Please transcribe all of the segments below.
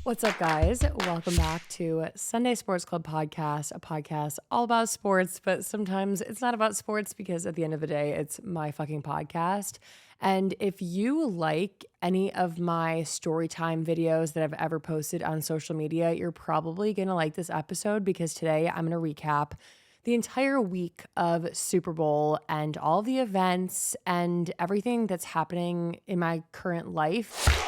What's up, guys? Welcome back to Sunday Sports Club Podcast, a podcast all about sports, but sometimes it's not about sports because at the end of the day, it's my fucking podcast. And if you like any of my storytime videos that I've ever posted on social media, you're probably going to like this episode because today I'm going to recap the entire week of Super Bowl and all the events and everything that's happening in my current life.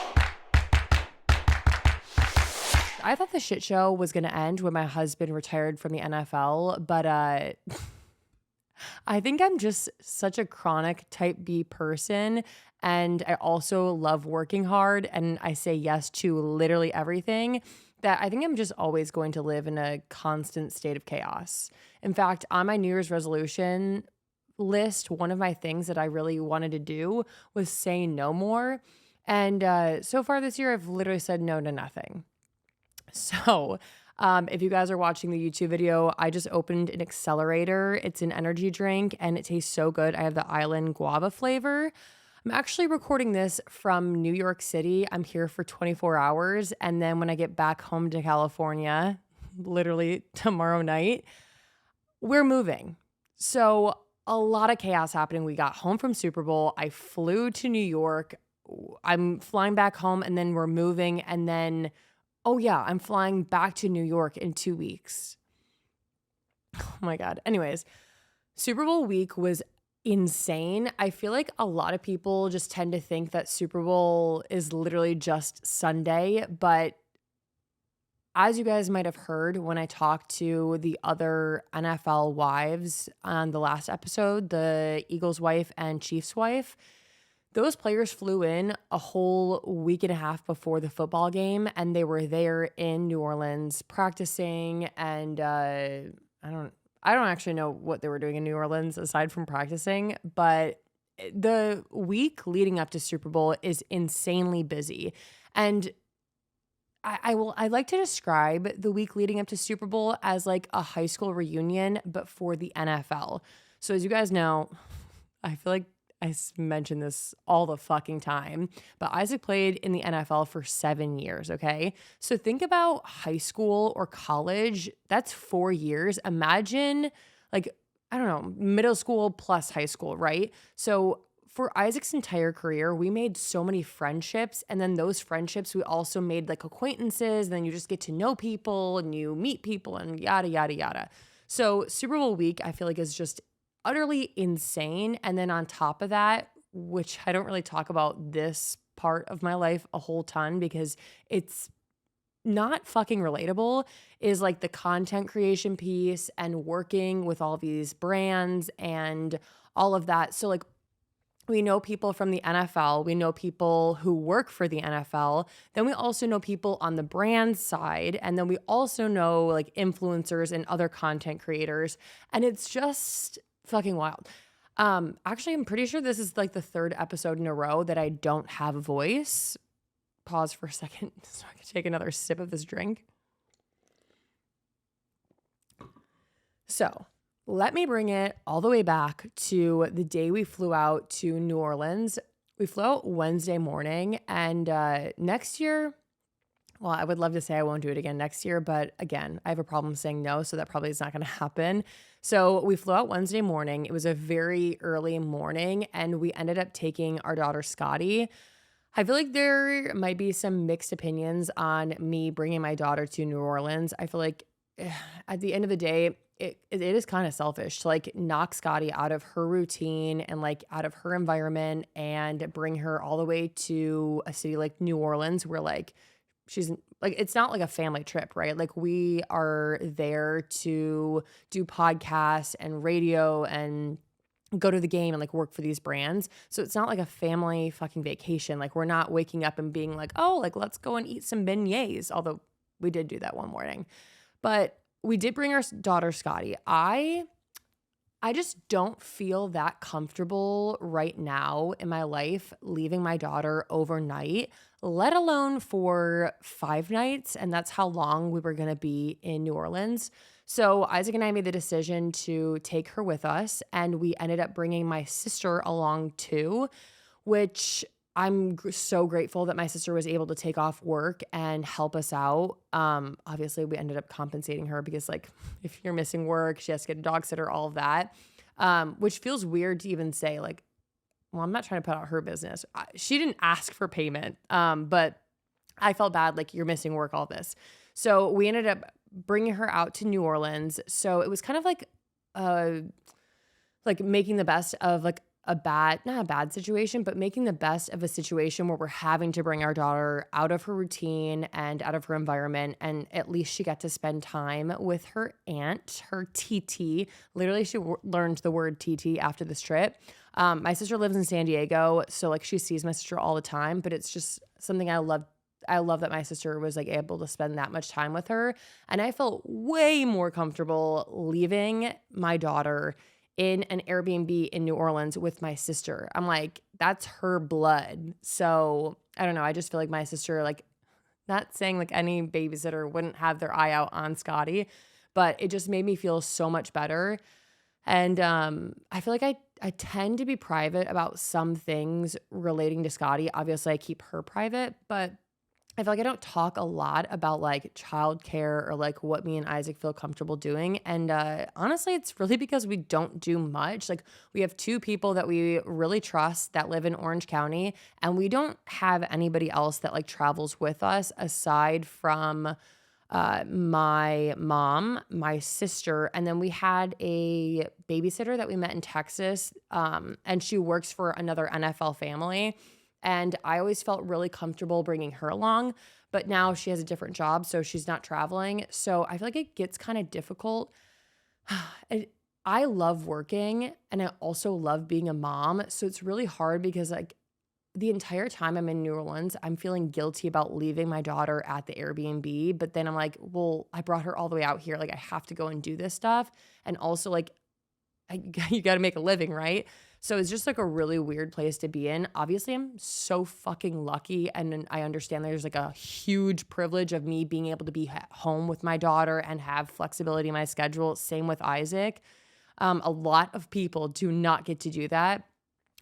I thought the shit show was going to end when my husband retired from the NFL, but I think I'm just such a chronic type B person, and I also love working hard, and I say yes to literally everything, that I think I'm just always going to live in a constant state of chaos. In fact, on my New Year's resolution list, one of my things that I really wanted to do was say no more, and so far this year, I've literally said no to nothing. So, if you guys are watching the YouTube video, I just opened an accelerator. It's an energy drink and it tastes so good. I have the island guava flavor. I'm actually recording this from New York City. I'm here for 24 hours. And then when I get back home to California, literally tomorrow night, we're moving. So, a lot of chaos happening. We got home from Super Bowl. I flew to New York. I'm flying back home and then we're moving. And then oh yeah, I'm flying back to New York in 2 weeks. Oh my God. Anyways, Super Bowl week was insane. I feel like a lot of people just tend to think that Super Bowl is literally just Sunday, but as you guys might have heard when I talked to the other NFL wives on the last episode, the Eagles wife and Chiefs wife, those players flew in a whole week and a half before the football game, and they were there in New Orleans practicing. And I don't actually know what they were doing in New Orleans aside from practicing, but the week leading up to Super Bowl is insanely busy. And I like to describe the week leading up to Super Bowl as like a high school reunion, but for the NFL. So as you guys know, I feel like I mention this all the fucking time, but Isaac played in the NFL for 7 years, okay? So think about high school or college. That's 4 years. Imagine like, I don't know, middle school plus high school, right? So for Isaac's entire career, we made so many friendships, and then those friendships, we also made like acquaintances, and then you just get to know people and you meet people and yada, yada, yada. So Super Bowl week, I feel like is just utterly insane. And then on top of that, which I don't really talk about this part of my life a whole ton because it's not fucking relatable, is like the content creation piece and working with all these brands and all of that. So like we know people from the NFL, we know people who work for the NFL, then we also know people on the brand side, and then we also know like influencers and other content creators, and it's just fucking wild. Actually, I'm pretty sure this is like the third episode in a row that I don't have a voice. Pause for a second so I can take another sip of this drink. So let me bring it all the way back to the day we flew out to New Orleans. We flew out Wednesday morning, and next year, well, I would love to say I won't do it again next year, but again, I have a problem saying no, so that probably is not going to happen. So we flew out Wednesday morning. It was a very early morning, and we ended up taking our daughter, Scotty. I feel like there might be some mixed opinions on me bringing my daughter to New Orleans. I feel like at the end of the day, it is kind of selfish to like knock Scotty out of her routine and like out of her environment and bring her all the way to a city like New Orleans where like she's like, it's not like a family trip, right? Like we are there to do podcasts and radio and go to the game and like work for these brands. So it's not like a family fucking vacation. Like we're not waking up and being like, oh, like let's go and eat some beignets. Although we did do that one morning, but we did bring our daughter, Scotty. I just don't feel that comfortable right now in my life leaving my daughter overnight, let alone for 5 nights. And that's how long we were going to be in New Orleans. So Isaac and I made the decision to take her with us, and we ended up bringing my sister along too, which I'm so grateful that my sister was able to take off work and help us out. Obviously, we ended up compensating her because, like, if you're missing work, she has to get a dog sitter, all of that, which feels weird to even say, like, well, I'm not trying to put out her business. She didn't ask for payment, but I felt bad, like, you're missing work, all this. So we ended up bringing her out to New Orleans. So it was kind of uh, like making the best of like not a bad situation, but making the best of a situation where we're having to bring our daughter out of her routine and out of her environment. And at least she got to spend time with her aunt, her TT. Literally, she learned the word TT after this trip. My sister lives in San Diego, so like she sees my sister all the time, but it's just something I love. I love that my sister was like able to spend that much time with her. And I felt way more comfortable leaving my daughter in an Airbnb in New Orleans with my sister. I'm like, that's her blood. So I don't know. I just feel like my sister, like, not saying like any babysitter wouldn't have their eye out on Scotty, but it just made me feel so much better. And I feel like I tend to be private about some things relating to Scotty. Obviously, I keep her private, but I feel like I don't talk a lot about like childcare or like what me and Isaac feel comfortable doing. And honestly, it's really because we don't do much. Like we have two people that we really trust that live in Orange County, and we don't have anybody else that like travels with us aside from my mom, my sister, and then we had a babysitter that we met in Texas, and she works for another NFL family. And I always felt really comfortable bringing her along, but now she has a different job, so she's not traveling. So I feel like it gets kind of difficult. And I love working, and I also love being a mom. So it's really hard because like the entire time I'm in New Orleans, I'm feeling guilty about leaving my daughter at the Airbnb. But then I'm like, well, I brought her all the way out here. Like I have to go and do this stuff. And also like you got to make a living, right? So it's just like a really weird place to be in. Obviously, I'm so fucking lucky. And I understand there's like a huge privilege of me being able to be at home with my daughter and have flexibility in my schedule. Same with Isaac. A lot of people do not get to do that.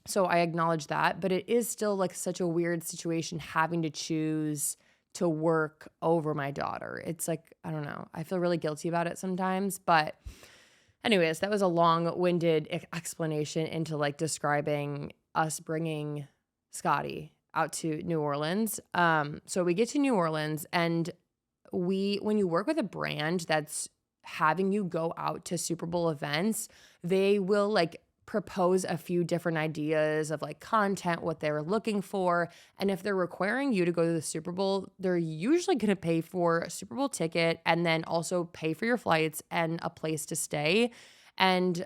So I acknowledge that. But it is still like such a weird situation having to choose to work over my daughter. It's like, I don't know. I feel really guilty about it sometimes. But anyways, that was a long-winded explanation into like describing us bringing Scotty out to New Orleans. So we get to New Orleans, and when you work with a brand that's having you go out to Super Bowl events, they will like propose a few different ideas of like content, what they're looking for. And if they're requiring you to go to the Super Bowl, they're usually going to pay for a Super Bowl ticket and then also pay for your flights and a place to stay. And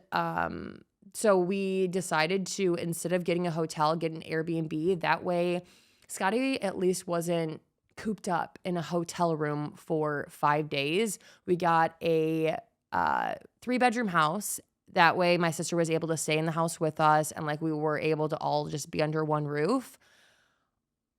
so we decided to, instead of getting a hotel, get an Airbnb. That way, Scotty at least wasn't cooped up in a hotel room for 5 days. We got a 3-bedroom house. That way my sister was able to stay in the house with us, and like we were able to all just be under one roof.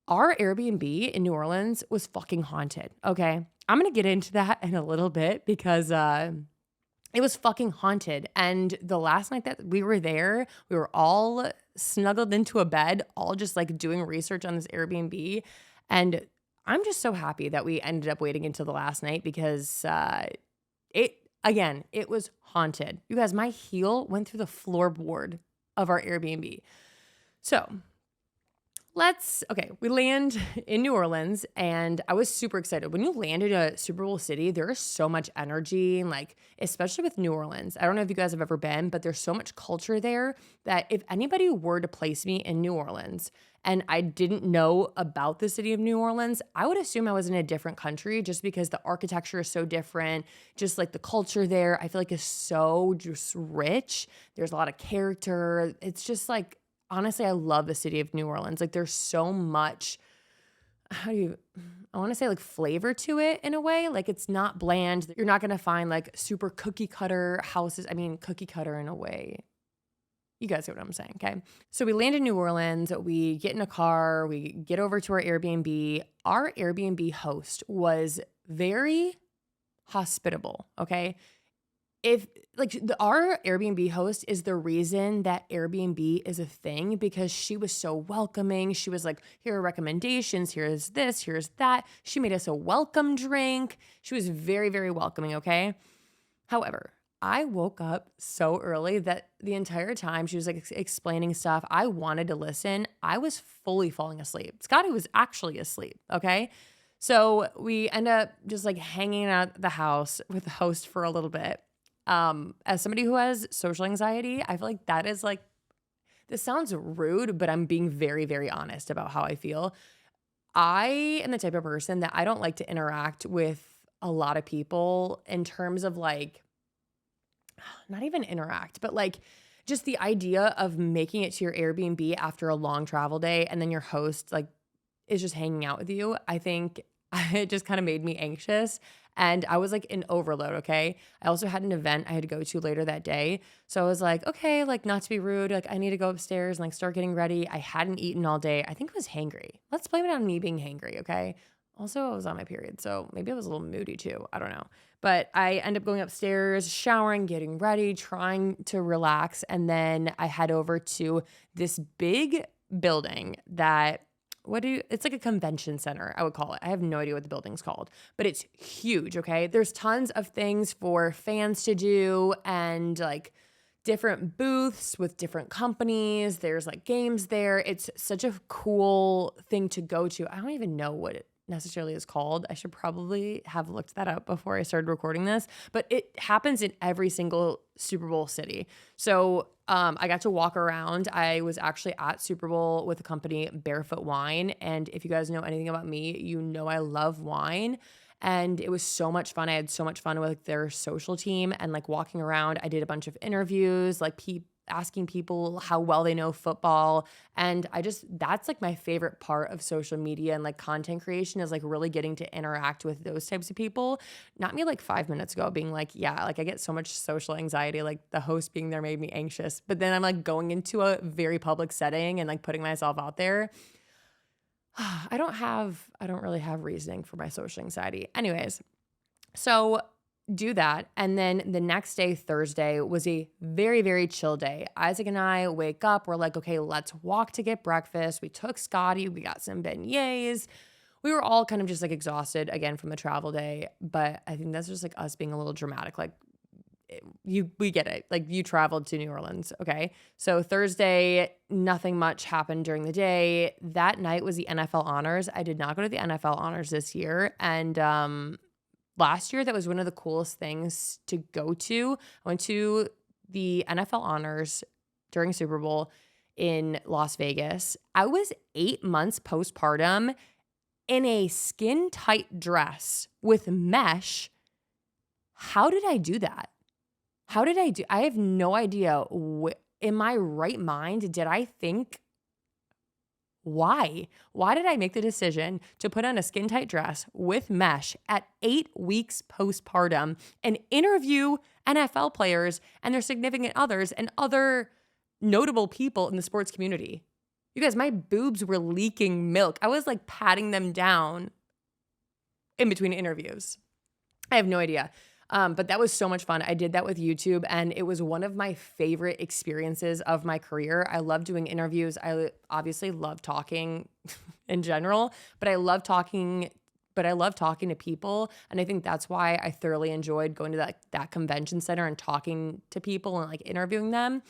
Our Airbnb in New Orleans was fucking haunted. Okay. I'm going to get into that in a little bit because it was fucking haunted. And the last night that we were there, we were all snuggled into a bed, all just like doing research on this Airbnb. And I'm just so happy that we ended up waiting until the last night because it was haunted. You guys, my heel went through the floorboard of our Airbnb. So we land in New Orleans, and I was super excited. When you land in a Super Bowl city, there is so much energy, and like, especially with New Orleans. I don't know if you guys have ever been, but there's so much culture there that if anybody were to place me in New Orleans and I didn't know about the city of New Orleans, I would assume I was in a different country just because the architecture is so different. Just like the culture there, I feel like is so just rich. There's a lot of character. It's just like, honestly, I love the city of New Orleans. Like there's so much, I want to say like flavor to it in a way. Like it's not bland. You're not going to find like super cookie cutter houses. I mean, cookie cutter in a way. You guys get what I'm saying, okay? So we land in New Orleans, we get in a car, we get over to our Airbnb. Our Airbnb host was very hospitable, okay? if like our Airbnb host is the reason that Airbnb is a thing, because she was so welcoming. She was like, here are recommendations. Here's this, here's that. She made us a welcome drink. She was very, very welcoming. Okay. However, I woke up so early that the entire time she was like explaining stuff, I wanted to listen. I was fully falling asleep. Scotty was actually asleep. Okay. So we end up just like hanging out at the house with the host for a little bit. As somebody who has social anxiety, I feel like that is like, this sounds rude, but I'm being very, very honest about how I feel. I am the type of person that I don't like to interact with a lot of people in terms of like, not even interact, but like just the idea of making it to your Airbnb after a long travel day and then your host like is just hanging out with you. I think it just kind of made me anxious. And I was like in overload, okay? I also had an event I had to go to later that day. So I was like, okay, like not to be rude, like I need to go upstairs and like start getting ready. I hadn't eaten all day. I think I was hangry. Let's blame it on me being hangry, okay? Also, I was on my period, so maybe I was a little moody too. I don't know. But I end up going upstairs, showering, getting ready, trying to relax. And then I head over to this big building that it's like a convention center, I would call it. I have no idea what the building's called, but it's huge, okay? There's tons of things for fans to do and like different booths with different companies. There's like games there. It's such a cool thing to go to. I don't even know what it necessarily is called. I should probably have looked that up before I started recording this, but it happens in every single Super Bowl city. So I got to walk around. I was actually at Super Bowl with the company Barefoot Wine. And if you guys know anything about me, you know I love wine. And it was so much fun. I had so much fun with like, their social team and like walking around. I did a bunch of interviews, like asking people how well they know football. And that's like my favorite part of social media and like content creation is like really getting to interact with those types of people. Not me like 5 minutes ago being like, yeah, like I get so much social anxiety, like the host being there made me anxious. But then I'm like going into a very public setting and like putting myself out there. I don't really have reasoning for my social anxiety. Anyways, so do that. And then the next day, Thursday, was a very, very chill day. Isaac and I wake up. We're like, okay, let's walk to get breakfast. We took Scotty. We got some beignets. We were all kind of just like exhausted again from the travel day. But I think that's just like us being a little dramatic. Like we get it. Like you traveled to New Orleans. Okay. So Thursday, nothing much happened during the day. That night was the NFL honors. I did not go to the NFL honors this year. And, last year, that was one of the coolest things to go to. I went to the NFL honors during Super Bowl in Las Vegas. I was 8 months postpartum in a skin tight dress with mesh. How did I do that? I have no idea. In my right mind, did I think, why? Why did I make the decision to put on a skin tight dress with mesh at 8 weeks postpartum and interview NFL players and their significant others and other notable people in the sports community? You guys, my boobs were leaking milk. I was like patting them down in between interviews. I have no idea. But that was so much fun. I did that with YouTube, and it was one of my favorite experiences of my career. I love doing interviews. I obviously love talking in general, but I love talking to people. And I think that's why I thoroughly enjoyed going to that convention center and talking to people and like interviewing them.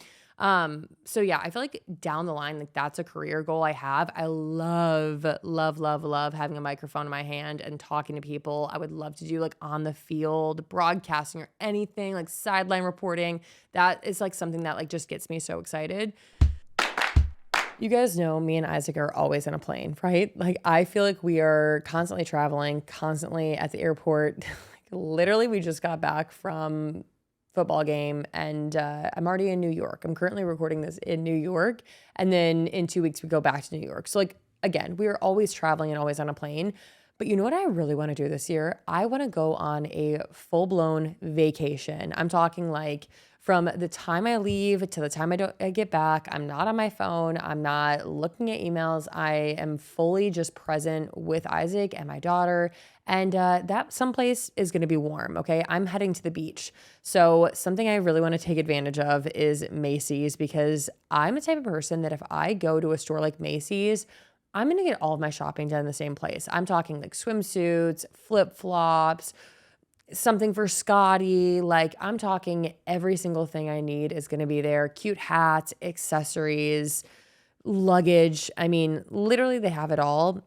So yeah, I feel like down the line, like that's a career goal I have. I love, love, love, love having a microphone in my hand and talking to people. I would love to do like on the field broadcasting or anything like sideline reporting. That is like something that like just gets me so excited. You guys know me and Isaac are always on a plane, right? Like I feel like we are constantly traveling, constantly at the airport. Like, literally, we just got back from football game and I'm already in New York. I'm currently recording this in New York. And then in 2 weeks, we go back to New York. So like, again, we are always traveling and always on a plane. But you know what I really want to do this year? I want to go on a full-blown vacation. I'm talking like from the time I leave to the time I get back, I'm not on my phone. I'm not looking at emails. I am fully just present with Isaac and my daughter. And that someplace is going to be warm. Okay. I'm heading to the beach. So something I really want to take advantage of is Macy's, because I'm the type of person that if I go to a store like Macy's, I'm going to get all of my shopping done in the same place. I'm talking like swimsuits, flip-flops, something for Scotty. Like, I'm talking every single thing I need is going to be there. Cute hats, accessories, luggage. I mean, literally they have it all.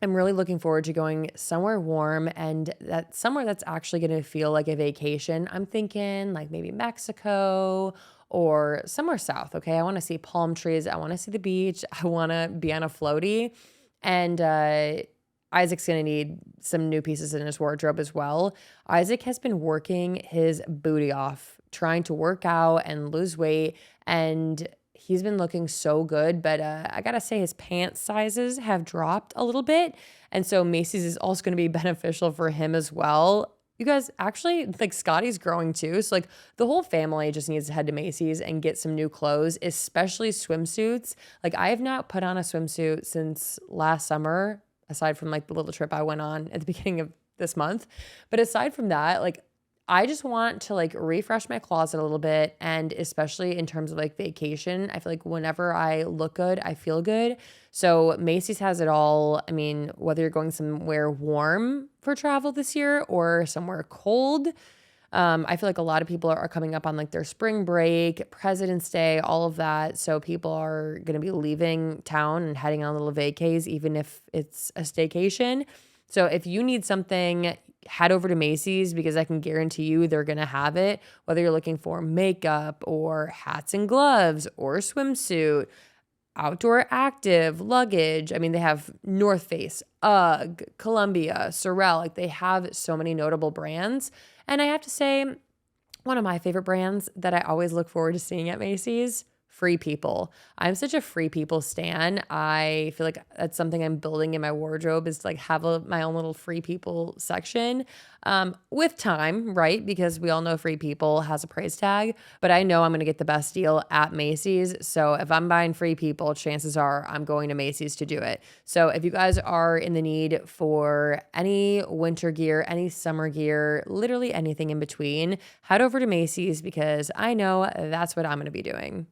I'm really looking forward to going somewhere warm and that somewhere that's actually going to feel like a vacation. I'm thinking like maybe Mexico or somewhere south. Okay. I want to see palm trees. I want to see the beach. I want to be on a floaty. And Isaac's going to need some new pieces in his wardrobe as well. Isaac has been working his booty off, trying to work out and lose weight. And he's been looking so good, but I gotta say his pant sizes have dropped a little bit. And so Macy's is also gonna be beneficial for him as well. You guys, actually, like Scotty's growing too. So like the whole family just needs to head to Macy's and get some new clothes, especially swimsuits. Like I have not put on a swimsuit since last summer, aside from like the little trip I went on at the beginning of this month. But aside from that, like I just want to like refresh my closet a little bit. And especially in terms of like vacation, I feel like whenever I look good, I feel good. So Macy's has it all. I mean, whether you're going somewhere warm for travel this year or somewhere cold, I feel like a lot of people are coming up on like their spring break, President's Day, all of that. So people are going to be leaving town and heading on little vacays, even if it's a staycation. So if you need something, head over to Macy's because I can guarantee you they're going to have it, whether you're looking for makeup or hats and gloves or swimsuit, outdoor active, luggage. I mean, they have North Face, UGG, Columbia, Sorel. Like they have so many notable brands. And I have to say, one of my favorite brands that I always look forward to seeing at Macy's, Free People. I'm such a Free People stan. I feel like that's something I'm building in my wardrobe is to like have my own little Free People section with time, right? Because we all know Free People has a price tag, but I know I'm going to get the best deal at Macy's. So if I'm buying Free People, chances are I'm going to Macy's to do it. So if you guys are in the need for any winter gear, any summer gear, literally anything in between, head over to Macy's because I know that's what I'm going to be doing.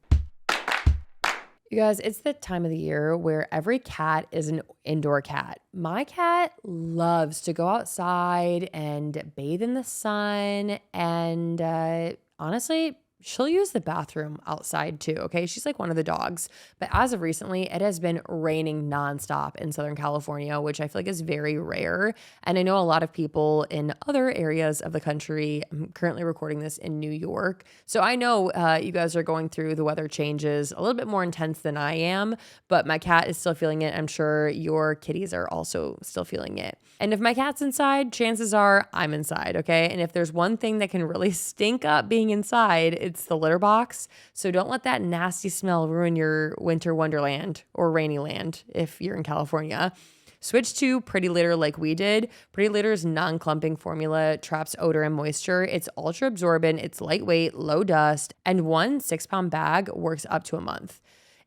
You guys, it's the time of the year where every cat is an indoor cat. My cat loves to go outside and bathe in the sun. And honestly, she'll use the bathroom outside too, okay? She's like one of the dogs. But as of recently, it has been raining nonstop in Southern California, which I feel like is very rare. And I know a lot of people in other areas of the country. I'm currently recording this in New York. So I know you guys are going through the weather changes a little bit more intense than I am, but my cat is still feeling it. I'm sure your kitties are also still feeling it. And if my cat's inside, chances are I'm inside, okay? And if there's one thing that can really stink up being inside, it's the litter box. So don't let that nasty smell ruin your winter wonderland or rainy land if you're in California. Switch to Pretty Litter like we did. Pretty Litter's non-clumping formula traps odor and moisture. It's ultra absorbent, it's lightweight, low dust, and one 6-pound bag works up to a month.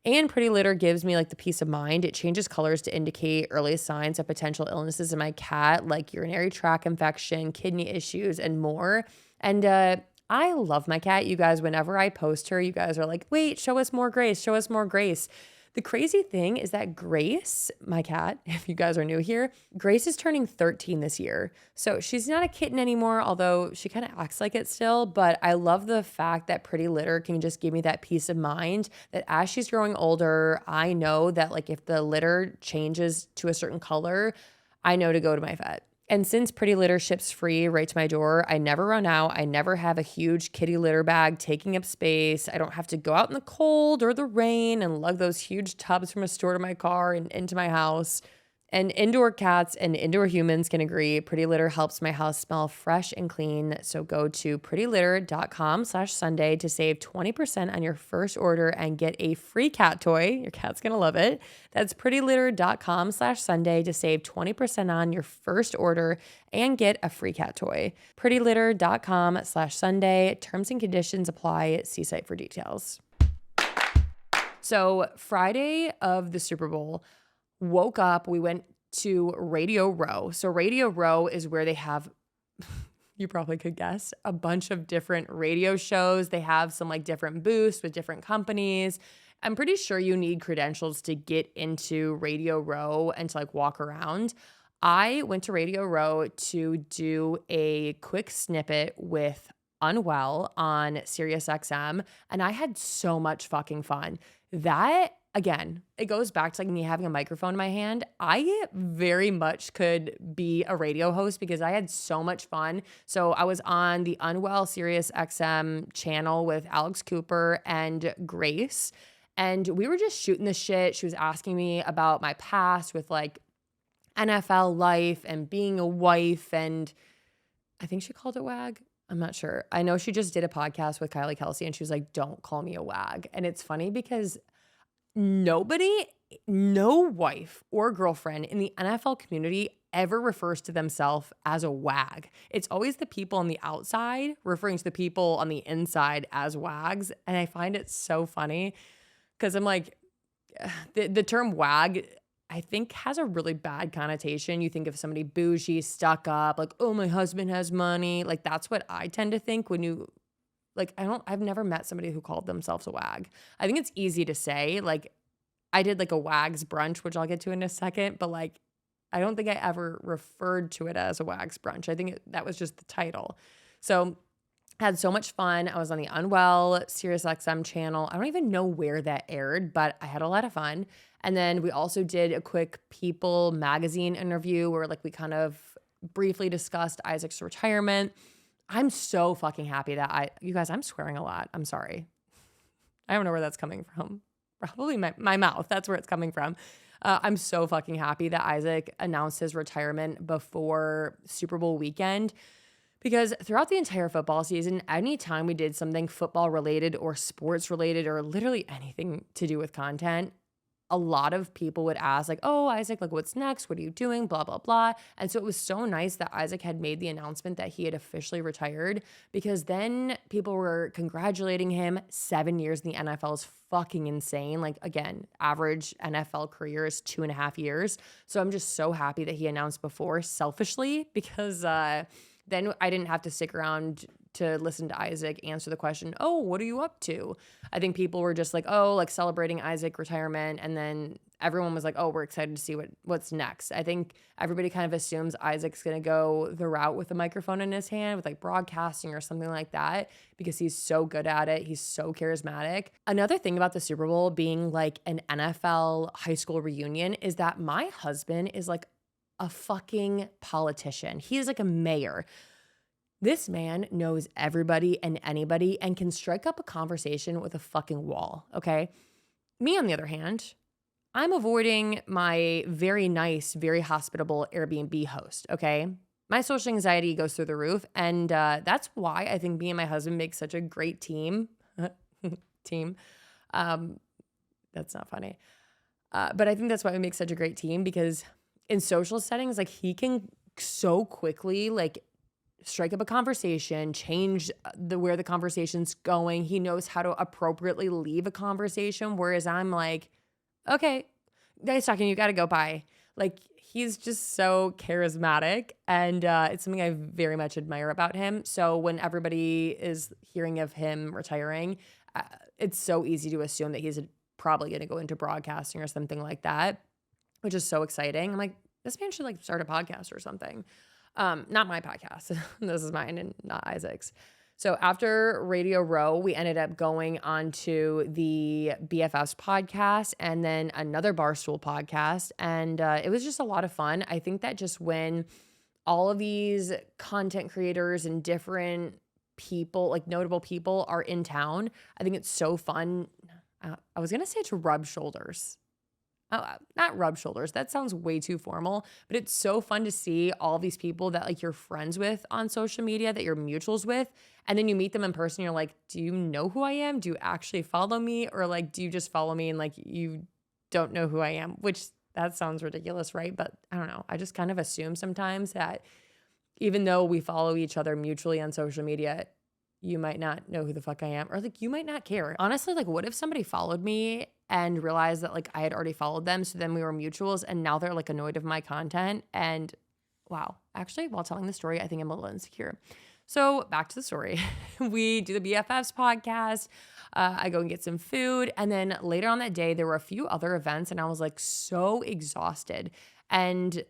And Pretty Litter gives me like the peace of mind. It changes colors to indicate early signs of potential illnesses in my cat, like urinary tract infection, kidney issues, and more. And I love my cat. You guys, whenever I post her, you guys are like, wait, show us more Grace, show us more Grace. The crazy thing is that Grace, my cat, if you guys are new here, Grace is turning 13 this year. So she's not a kitten anymore, although she kind of acts like it still. But I love the fact that Pretty Litter can just give me that peace of mind that as she's growing older, I know that like if the litter changes to a certain color, I know to go to my vet. And since Pretty Litter ships free right to my door, I never run out. I never have a huge kitty litter bag taking up space. I don't have to go out in the cold or the rain and lug those huge tubs from a store to my car and into my house. And indoor cats and indoor humans can agree. Pretty Litter helps my house smell fresh and clean. So go to prettylitter.com/Sunday to save 20% on your first order and get a free cat toy. Your cat's going to love it. That's prettylitter.com/Sunday to save 20% on your first order and get a free cat toy. prettylitter.com/Sunday. Terms and conditions apply. See site for details. So Friday of the Super Bowl, woke up, we went to Radio Row. So Radio Row is where they have, you probably could guess, a bunch of different radio shows. They have some like different booths with different companies. I'm pretty sure you need credentials to get into Radio Row and to like walk around. I went to Radio Row to do a quick snippet with Unwell on SiriusXM, and I had so much fucking fun. That, again, it goes back to like me having a microphone in my hand. I very much could be a radio host because I had so much fun. So I was on the Unwell SiriusXM channel with Alex Cooper and Grace, and we were just shooting the shit. She was asking me about my past with like NFL life and being a wife, and I think she called it WAG. I'm not sure. I know she just did a podcast with Kylie Kelsey and she was like, don't call me a WAG. And it's funny because no wife or girlfriend in the NFL community ever refers to themselves as a WAG. It's always the people on the outside referring to the people on the inside as WAGs. And I find it so funny because I'm like, the term WAG, I think, has a really bad connotation. You think of somebody bougie, stuck up, like, oh, my husband has money. Like, that's what I tend to think when you, like, I've never met somebody who called themselves a WAG. I think it's easy to say. Like, I did like a WAG's brunch, which I'll get to in a second, but like, I don't think I ever referred to it as a WAG's brunch. I think that was just the title. So had so much fun. I was on the Unwell SiriusXM channel. I don't even know where that aired, but I had a lot of fun. And then we also did a quick People magazine interview where like we kind of briefly discussed Isaac's retirement. I'm so fucking happy that you guys, I'm swearing a lot. I'm sorry. I don't know where that's coming from. Probably my mouth. That's where it's coming from. I'm so fucking happy that Isaac announced his retirement before Super Bowl weekend. Because throughout the entire football season, anytime we did something football related or sports related or literally anything to do with content, a lot of people would ask like, oh, Isaac, like what's next? What are you doing? Blah, blah, blah. And so it was so nice that Isaac had made the announcement that he had officially retired, because then people were congratulating him. 7 years in the NFL is fucking insane. Like, again, average NFL career is 2.5 years. So I'm just so happy that he announced before, selfishly, because then I didn't have to stick around to listen to Isaac answer the question, oh, what are you up to? I think people were just like, oh, like celebrating Isaac retirement. And then everyone was like, oh, we're excited to see what's next. I think everybody kind of assumes Isaac's going to go the route with a microphone in his hand with like broadcasting or something like that, because he's so good at it. He's so charismatic. Another thing about the Super Bowl being like an NFL high school reunion is that my husband is like a fucking politician. He is like a mayor. This man knows everybody and anybody and can strike up a conversation with a fucking wall, okay? Me, on the other hand, I'm avoiding my very nice, very hospitable Airbnb host, okay? My social anxiety goes through the roof, and that's why I think me and my husband make such a great team. Team. That's not funny. But I think that's why we make such a great team, because in social settings, like, he can so quickly, like, strike up a conversation, change where the conversation's going. He knows how to appropriately leave a conversation, whereas I'm like, okay, nice talking, you gotta go, bye. Like, he's just so charismatic, and it's something I very much admire about him. So when everybody is hearing of him retiring, it's so easy to assume that he's probably gonna go into broadcasting or something like that, which is so exciting. I'm like, this man should like start a podcast or something. Not my podcast. This is mine and not Isaac's. So after Radio Row, we ended up going on to the BFFs podcast and then another Barstool podcast. And it was just a lot of fun. I think that just when all of these content creators and different people, like notable people, are in town, I think it's so fun. I was going to say to rub shoulders. not rub shoulders. That sounds way too formal, but it's so fun to see all these people that like you're friends with on social media, that you're mutuals with, and then you meet them in person. You're like, do you know who I am? Do you actually follow me? Or like, do you just follow me and like you don't know who I am? Which that sounds ridiculous, right? But I don't know. I just kind of assume sometimes that even though we follow each other mutually on social media, you might not know who the fuck I am, or like you might not care. Honestly, like what if somebody followed me and realized that like I had already followed them, so then we were mutuals and now they're like annoyed of my content? And wow, actually, while telling the story, I think I'm a little insecure. So back to the story. We do the BFFs podcast. I go and get some food. And then later on that day, there were a few other events and I was like so exhausted. And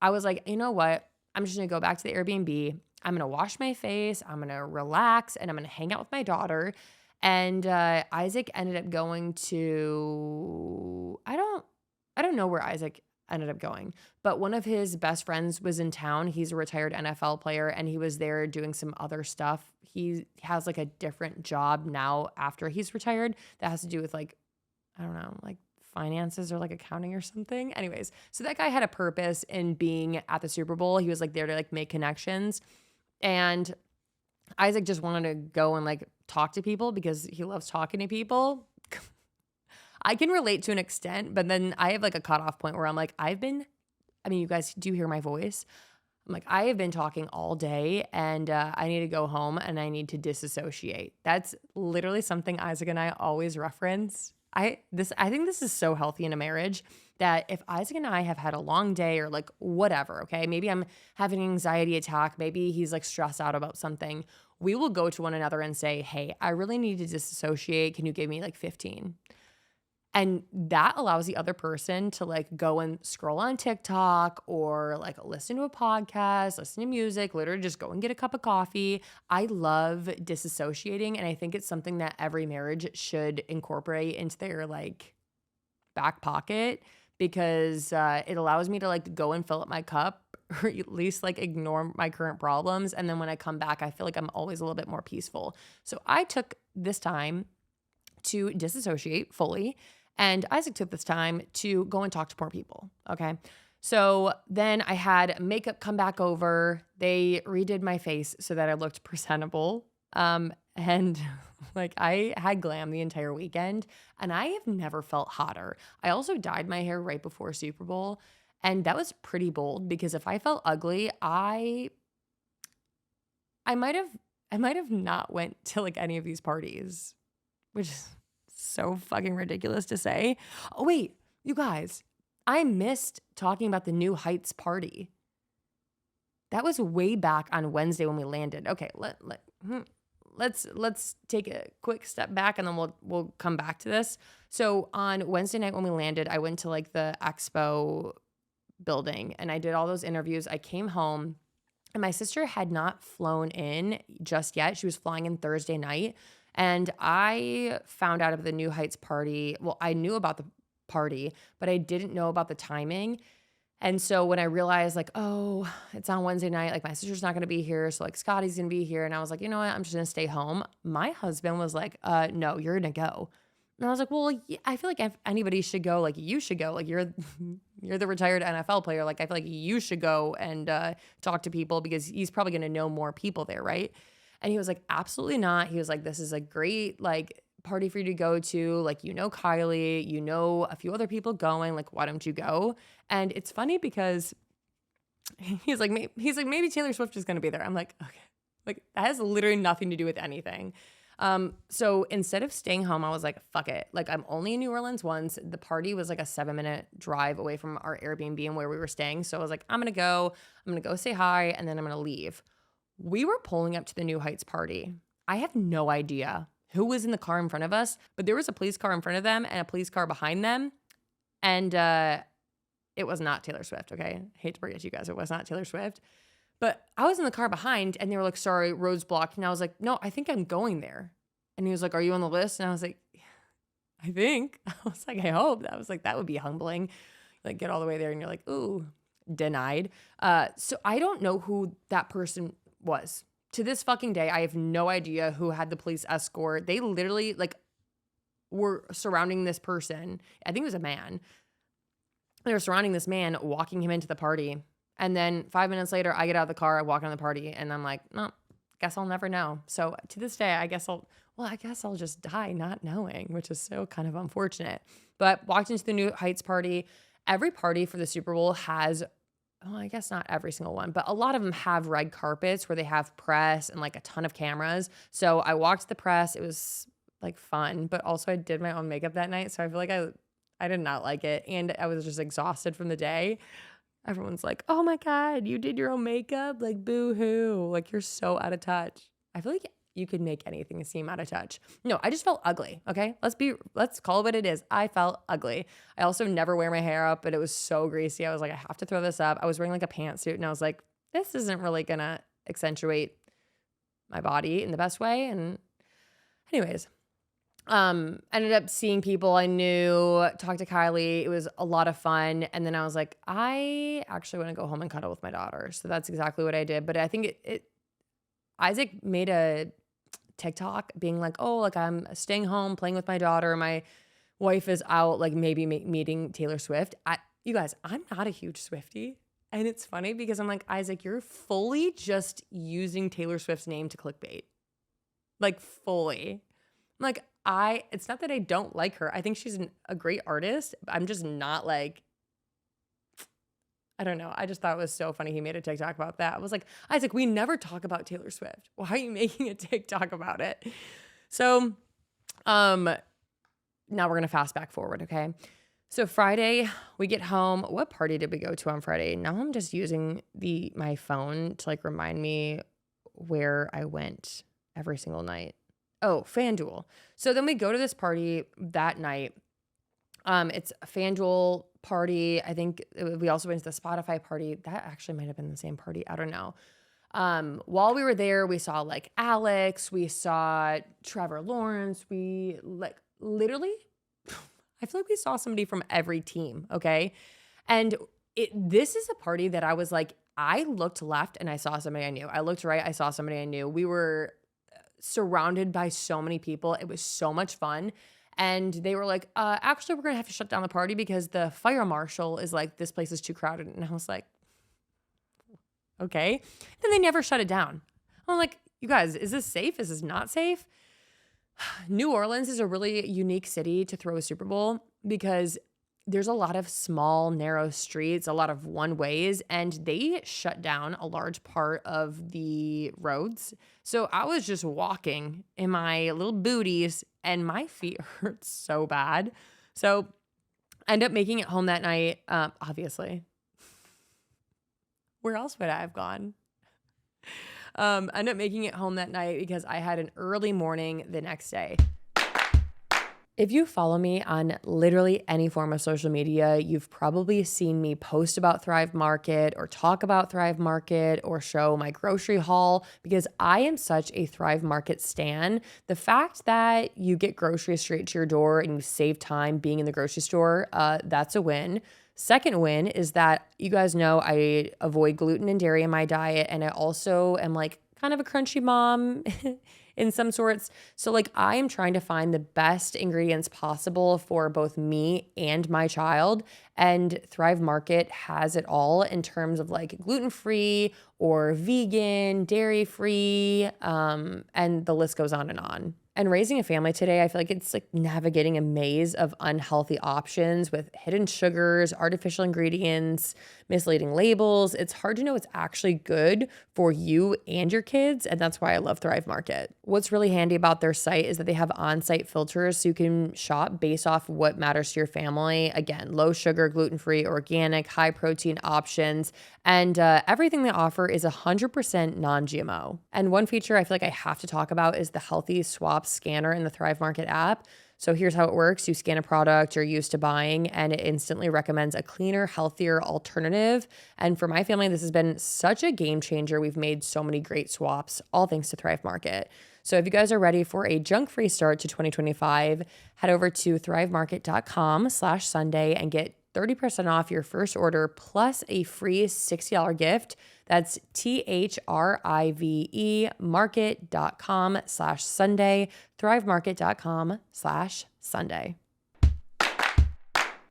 I was like, you know what? I'm just going to go back to the Airbnb. I'm going to wash my face. I'm going to relax and I'm going to hang out with my daughter. And Isaac ended up going to, I don't know where Isaac ended up going, but one of his best friends was in town. He's a retired NFL player and he was there doing some other stuff. He has like a different job now after he's retired that has to do with like, I don't know, like finances or like accounting or something. Anyways, so that guy had a purpose in being at the Super Bowl. He was like there to like make connections. And Isaac just wanted to go and like talk to people because he loves talking to people. I can relate to an extent, but then I have like a cutoff point where I'm like, you guys do hear my voice. I'm like, I have been talking all day and I need to go home and I need to disassociate. That's literally something Isaac and I always reference. I think this is so healthy in a marriage that if Isaac and I have had a long day or like whatever, okay, maybe I'm having an anxiety attack, maybe he's like stressed out about something, we will go to one another and say, hey, I really need to disassociate. Can you give me like 15? And that allows the other person to like go and scroll on TikTok or like listen to a podcast, listen to music, literally just go and get a cup of coffee. I love disassociating. And I think it's something that every marriage should incorporate into their like back pocket because it allows me to like go and fill up my cup or at least like ignore my current problems. And then when I come back, I feel like I'm always a little bit more peaceful. So I took this time to disassociate fully. And Isaac took this time to go and talk to more people. Okay. So then I had makeup come back over. They redid my face so that I looked presentable. And like I had glam the entire weekend and I have never felt hotter. I also dyed my hair right before Super Bowl. And that was pretty bold because if I felt ugly, I might have not went to like any of these parties, which is so fucking ridiculous to say. Oh, wait, you guys, I missed talking about the New Heights party. That was way back on Wednesday when we landed. Okay, let's take a quick step back and then we'll come back to this. So on Wednesday night when we landed, I went to like the expo building and I did all those interviews. I came home and my sister had not flown in just yet. She was flying in Thursday night. And I found out of the New Heights party. Well, I knew about the party, but I didn't know about the timing. And so when I realized like, oh, it's on Wednesday night, like my sister's not going to be here. So like Scotty's going to be here. And I was like, you know what? I'm just going to stay home. My husband was like, no, you're going to go. And I was like, well, yeah, I feel like if anybody should go, like you should go. Like you're the retired NFL player. Like I feel like you should go and talk to people because he's probably going to know more people there, right? And he was like, absolutely not. He was like, this is a great like party for you to go to. Like, you know, Kylie, you know, a few other people going, like, why don't you go? And it's funny because he's like, maybe Taylor Swift is going to be there. I'm like, okay, like that has literally nothing to do with anything. So instead of staying home, I was like, fuck it. Like I'm only in New Orleans once. The party was like a 7-minute drive away from our Airbnb and where we were staying. So I was like, I'm going to go say hi and then I'm going to leave. We were pulling up to the New Heights party. I have no idea who was in the car in front of us, but there was a police car in front of them and a police car behind them. And it was not Taylor Swift, okay? I hate to break it to you guys, it was not Taylor Swift. But I was in the car behind and they were like, sorry, road's blocked. And I was like, no, I think I'm going there. And he was like, are you on the list? And I was like, I think. I was like, I hope. I was like, that would be humbling. Like get all the way there and you're like, ooh, denied. So I don't know who that person was. To this fucking day, I have no idea who had the police escort. They literally like were surrounding this person. I think it was a man. They're surrounding this man, walking him into the party. And then 5 minutes later, I get out of the car, I walk into the party, and I'm like, no, guess I'll never know. So to this day, I guess I'll just die not knowing, which is so kind of unfortunate. But walked into the New Heights party. Every party for the Super Bowl has, well, I guess not every single one, but a lot of them have red carpets where they have press and like a ton of cameras. So I walked to the press. It was like fun, but also I did my own makeup that night. So I feel like I did not like it. And I was just exhausted from the day. Everyone's like, oh my God, you did your own makeup? Like, boo hoo. Like, you're so out of touch. I feel like you could make anything seem out of touch. No, I just felt ugly. Okay. Let's call it what it is. I felt ugly. I also never wear my hair up, but it was so greasy. I was like, I have to throw this up. I was wearing like a pantsuit and I was like, this isn't really going to accentuate my body in the best way. And anyways, ended up seeing people I knew, talked to Kylie. It was a lot of fun. And then I was like, I actually want to go home and cuddle with my daughter. So that's exactly what I did. But I think Isaac made a TikTok being like, oh, like I'm staying home, playing with my daughter. My wife is out, like maybe meeting Taylor Swift. You guys, I'm not a huge Swiftie. And it's funny because I'm like, Isaac, you're fully just using Taylor Swift's name to clickbait. Like fully. Like, it's not that I don't like her. I think she's a great artist. I'm just not like, I don't know. I just thought it was so funny. He made a TikTok about that. I was like, Isaac, we never talk about Taylor Swift. Why are you making a TikTok about it? So, now we're going to fast back forward. Okay. So Friday we get home. What party did we go to on Friday? Now I'm just using my phone to like remind me where I went every single night. Oh, FanDuel. So then we go to this party that night. It's a FanDuel party. I think we also went to the Spotify party. That actually might have been the same party. I don't know. While we were there, we saw like Alex, we saw Trevor Lawrence. We like literally, I feel like we saw somebody from every team. Okay. And this is a party that I was like, I looked left and I saw somebody I knew. I looked right. I saw somebody I knew. We were surrounded by so many people. It was so much fun. And they were like, actually, we're going to have to shut down the party because the fire marshal is like, this place is too crowded. And I was like, okay. Then they never shut it down. I'm like, you guys, is this safe? Is this not safe? New Orleans is a really unique city to throw a Super Bowl because there's a lot of small, narrow streets, a lot of one ways, and they shut down a large part of the roads. So I was just walking in my little booties and my feet hurt so bad. So I ended up making it home that night, obviously. Where else would I have gone? I ended up making it home that night because I had an early morning the next day. If you follow me on literally any form of social media, you've probably seen me post about Thrive Market or talk about Thrive Market or show my grocery haul because I am such a Thrive Market stan. The fact that you get groceries straight to your door and you save time being in the grocery store, that's a win. Second win is that you guys know I avoid gluten and dairy in my diet, and I also am like kind of a crunchy mom in some sorts. So like I am trying to find the best ingredients possible for both me and my child. And Thrive Market has it all in terms of like gluten-free or vegan, dairy-free, and the list goes on and on. And raising a family today, I feel like it's like navigating a maze of unhealthy options with hidden sugars, artificial ingredients, misleading labels. It's hard to know what's actually good for you and your kids, and that's why I love Thrive Market. What's really handy about their site is that they have on-site filters so you can shop based off what matters to your family. Again, low sugar, gluten-free, organic, high protein options, and everything they offer is 100% non-GMO. And one feature I feel like I have to talk about is the Healthy Swap scanner in the Thrive Market app. So here's how it works. You scan a product you're used to buying and it instantly recommends a cleaner, healthier alternative. And for my family, this has been such a game changer. We've made so many great swaps, all thanks to Thrive Market. So if you guys are ready for a junk-free start to 2025, head over to thrivemarket.com/Sunday and get 30% off your first order plus a free $60 gift. That's THRIVE market.com/Sunday, thrivemarket.com/Sunday.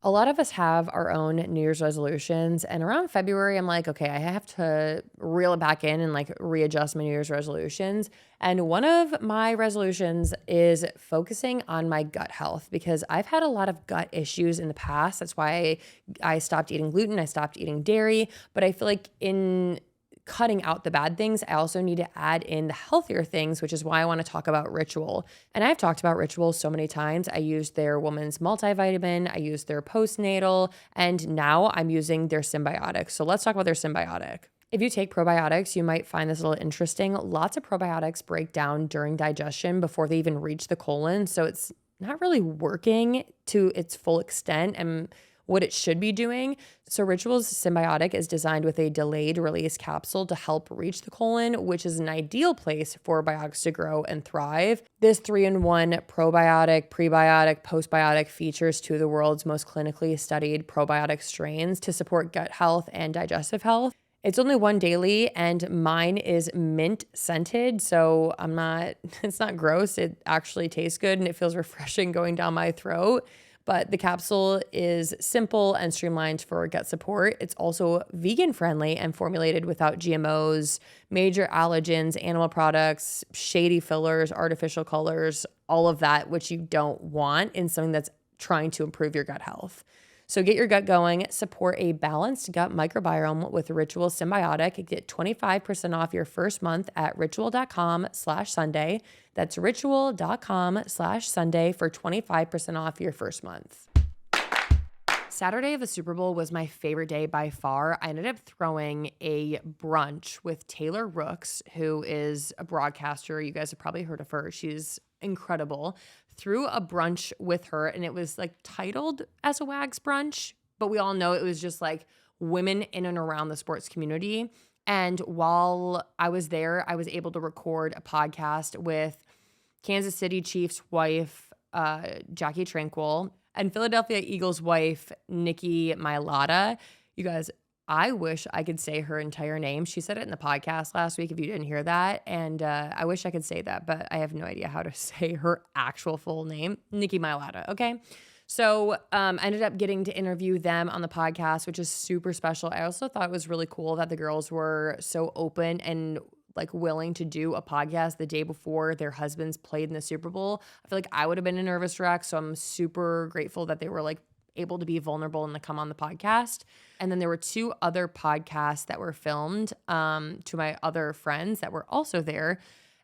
A lot of us have our own New Year's resolutions, and around February, I'm like, okay, I have to reel it back in and like readjust my New Year's resolutions. And one of my resolutions is focusing on my gut health because I've had a lot of gut issues in the past. That's why I stopped eating gluten, I stopped eating dairy, but I feel like in cutting out the bad things, I also need to add in the healthier things, which is why I want to talk about Ritual. And I've talked about Ritual so many times. I used their woman's multivitamin, I used their postnatal, and now I'm using their symbiotic. So let's talk about their symbiotic. If you take probiotics, you might find this a little interesting. Lots of probiotics break down during digestion before they even reach the colon. So it's not really working to its full extent and what it should be doing. So Ritual's symbiotic is designed with a delayed release capsule to help reach the colon, which is an ideal place for biotics to grow and thrive. This 3-in-1 probiotic, prebiotic, postbiotic features two of the world's most clinically studied probiotic strains to support gut health and digestive health. It's only one daily and mine is mint scented. So it's not gross. It actually tastes good and it feels refreshing going down my throat. But the capsule is simple and streamlined for gut support. It's also vegan friendly and formulated without GMOs, major allergens, animal products, shady fillers, artificial colors, all of that, which you don't want in something that's trying to improve your gut health. So get your gut going, support a balanced gut microbiome with Ritual Symbiotic. Get 25% off your first month at ritual.com/Sunday. That's ritual.com/Sunday for 25% off your first month. Saturday of the Super Bowl was my favorite day by far. I ended up throwing a brunch with Taylor Rooks, who is a broadcaster. You guys have probably heard of her. She's incredible. Threw a brunch with her and it was like titled as a WAGS brunch, but we all know it was just like women in and around the sports community. And while I was there, I was able to record a podcast with Kansas City Chiefs wife, Jackie Tranquil, and Philadelphia Eagles wife, Nikki Milata. You guys, I wish I could say her entire name. She said it in the podcast last week if you didn't hear that. And I wish I could say that, but I have no idea how to say her actual full name. Nikki Milata, okay? So I ended up getting to interview them on the podcast, which is super special. I also thought it was really cool that the girls were so open and like willing to do a podcast the day before their husbands played in the Super Bowl. I feel like I would have been a nervous wreck. So I'm super grateful that they were like able to be vulnerable and to come on the podcast. And then there were two other podcasts that were filmed to my other friends that were also there.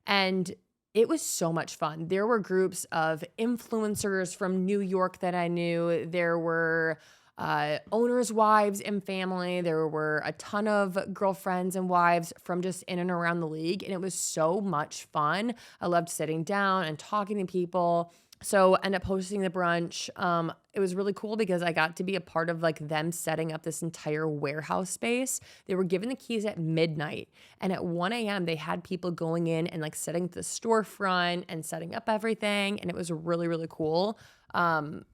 And it was so much fun. There were groups of influencers from New York that I knew. There were owners' wives and family. There were a ton of girlfriends and wives from just in and around the league. And it was so much fun. I loved sitting down and talking to people. So end up hosting the brunch. It was really cool because I got to be a part of like them setting up this entire warehouse space. They were given the keys at midnight, and at 1 a.m. they had people going in and like setting the storefront and setting up everything, and it was really, really cool. And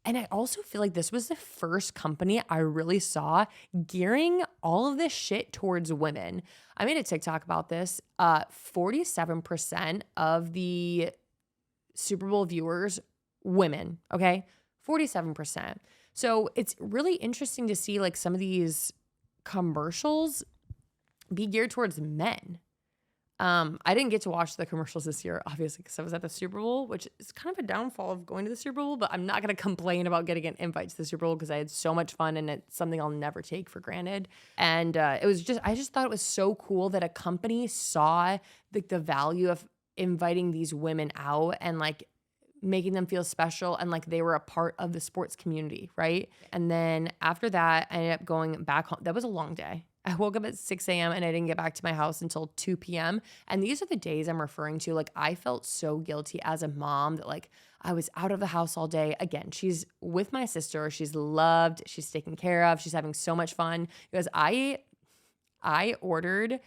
I also feel like this was the first company I really saw gearing all of this shit towards women. I made a TikTok about this. 47% of the Super Bowl viewers, women, okay? 47%. So it's really interesting to see like some of these commercials be geared towards men. I didn't get to watch the commercials this year, obviously, because I was at the Super Bowl, which is kind of a downfall of going to the Super Bowl, but I'm not going to complain about getting an invite to the Super Bowl because I had so much fun and it's something I'll never take for granted. And I just thought it was so cool that a company saw the value of inviting these women out and like making them feel special and like they were a part of the sports community, right? And then after that, I ended up going back home. That was a long day. I woke up at 6 a.m. and I didn't get back to my house until 2 p.m. And these are the days I'm referring to. Like I felt so guilty as a mom that like I was out of the house all day. Again, she's with my sister. She's loved. She's taken care of. She's having so much fun. Because I ordered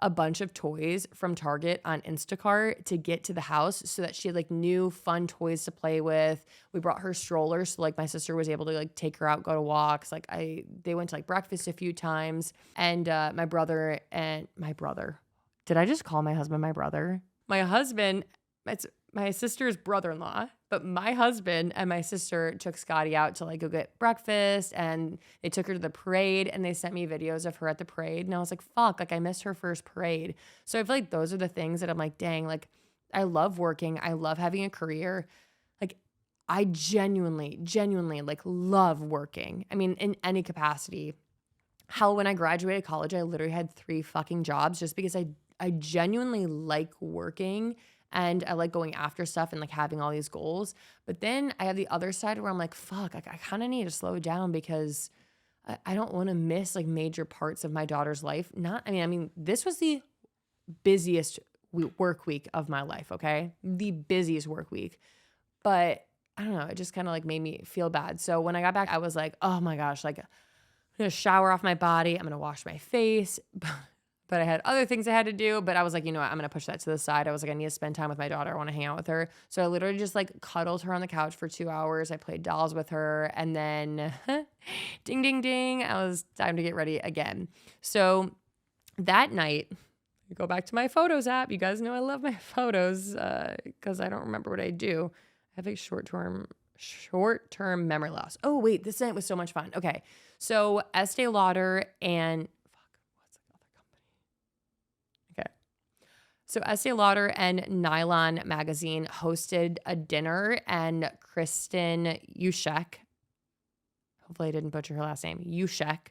a bunch of toys from Target on Instacart to get to the house so that she had like new fun toys to play with. We brought her strollers so like my sister was able to like take her out, go to walks. Like they went to like breakfast a few times. And my brother. Did I just call my husband my brother? My husband, it's my sister's brother-in-law, but my husband and my sister took Scotty out to like go get breakfast, and they took her to the parade, and they sent me videos of her at the parade. And I was like, fuck, like I missed her first parade. So I feel like those are the things that I'm like, dang, like I love working. I love having a career. Like I genuinely like love working. I mean, in any capacity. Hell, when I graduated college, I literally had 3 fucking jobs just because I genuinely like working and I like going after stuff and like having all these goals. But then I have the other side where I'm like, fuck, like I kind of need to slow down because I don't want to miss like major parts of my daughter's life. I mean, this was the busiest work week of my life, okay? The busiest work week. But I don't know, it just kind of like made me feel bad. So when I got back, I was like, oh my gosh, like I'm going to shower off my body. I'm going to wash my face. But I had other things I had to do. But I was like, you know what? I'm going to push that to the side. I was like, I need to spend time with my daughter. I want to hang out with her. So I literally just like cuddled her on the couch for 2 hours. I played dolls with her. And then ding, ding, ding. I was time to get ready again. So that night, go back to my photos app. You guys know I love my photos because I don't remember what I do. I have a short-term memory loss. Oh, wait, this night was so much fun. Okay, so Estee Lauder and what's the other company? Okay, so Estee Lauder and Nylon Magazine hosted a dinner, and Kristen Yushek, hopefully I didn't butcher her last name, Yushek.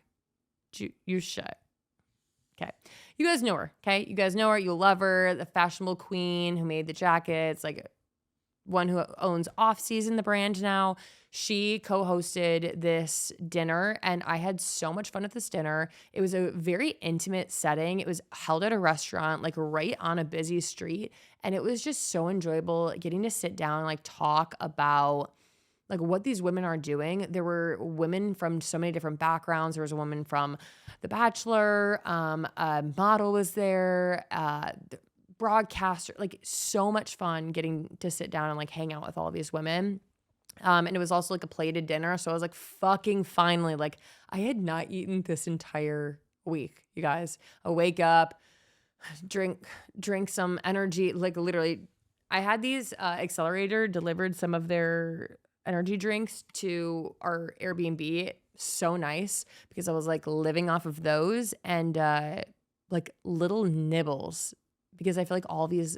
Okay, you guys know her. Okay, you guys know her. You'll love her. The fashionable queen who made the jackets, like one who owns Off Season, the brand now. She co-hosted this dinner, and I had so much fun at this dinner. It was a very intimate setting. It was held at a restaurant, like right on a busy street, and it was just so enjoyable getting to sit down and like talk about like what these women are doing. There were women from so many different backgrounds. There was a woman from The Bachelor, a model was there, broadcaster, like so much fun getting to sit down and like hang out with all of these women. And it was also like a plated dinner. So I was like, fucking finally, like I had not eaten this entire week, you guys. I wake up, drink some energy. Like literally, I had these Accelerator delivered some of their energy drinks to our Airbnb. So nice because I was like living off of those and like little nibbles because I feel like all these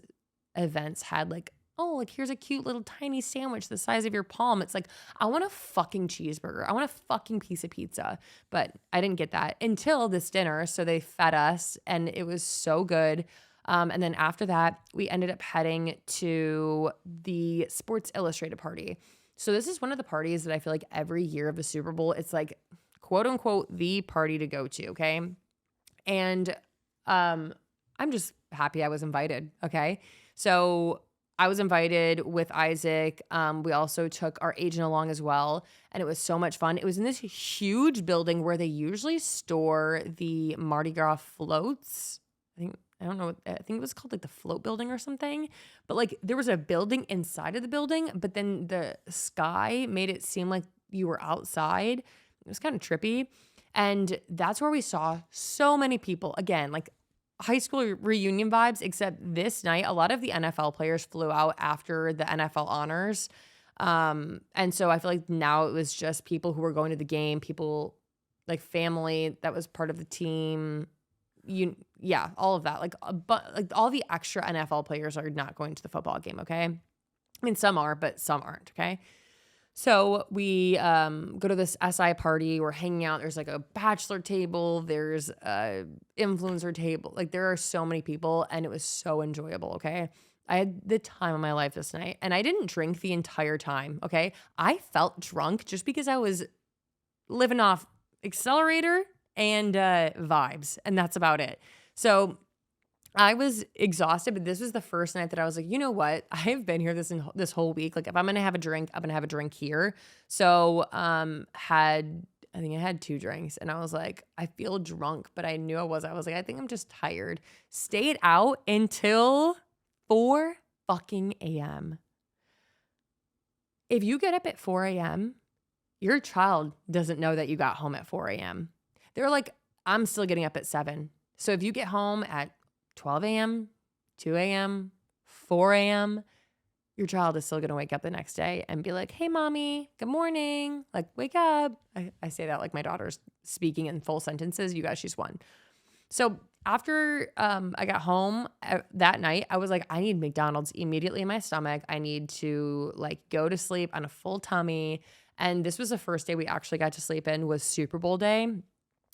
events had like, oh, like here's a cute little tiny sandwich the size of your palm. It's like, I want a fucking cheeseburger. I want a fucking piece of pizza. But I didn't get that until this dinner. So they fed us and it was so good. And then after that, we ended up heading to the Sports Illustrated party. So this is one of the parties that I feel like every year of the Super Bowl, it's like quote unquote the party to go to, okay? And I'm just happy I was invited, okay? So I was invited with Isaac. We also took our agent along as well, and it was so much fun. It was in this huge building where they usually store the Mardi Gras floats. I don't know. I think it was called like the float building or something. But like there was a building inside of the building, but then the sky made it seem like you were outside. It was kind of trippy. And that's where we saw so many people. Again, like high school reunion vibes, except this night, a lot of the NFL players flew out after the NFL honors. And so I feel like now it was just people who were going to the game, people like family that was part of the team. All of that. But like all the extra NFL players are not going to the football game, okay? I mean, some are, but some aren't, okay? So we go to this SI party. We're hanging out. There's like a bachelor table. There's a influencer table. Like there are so many people, and it was so enjoyable, okay? I had the time of my life this night, and I didn't drink the entire time, okay? I felt drunk just because I was living off Accelerator and vibes, and that's about it. So I was exhausted, but this was the first night that I was like, you know what? I've been here this whole week. Like if I'm gonna have a drink, I'm gonna have a drink here. So I think I had 2 drinks, and I was like, I feel drunk, but I knew I was like, I think I'm just tired. Stayed out until 4 fucking a.m. If you get up at 4 a.m., your child doesn't know that you got home at 4 a.m. They're like, I'm still getting up at 7. So if you get home at 12 a.m., 2 a.m., 4 a.m., your child is still going to wake up the next day and be like, hey, mommy, good morning. Like, wake up. I say that like my daughter's speaking in full sentences. You guys, she's one. So after I got home that night, I was like, I need McDonald's immediately in my stomach. I need to like go to sleep on a full tummy. And this was the first day we actually got to sleep in was Super Bowl day.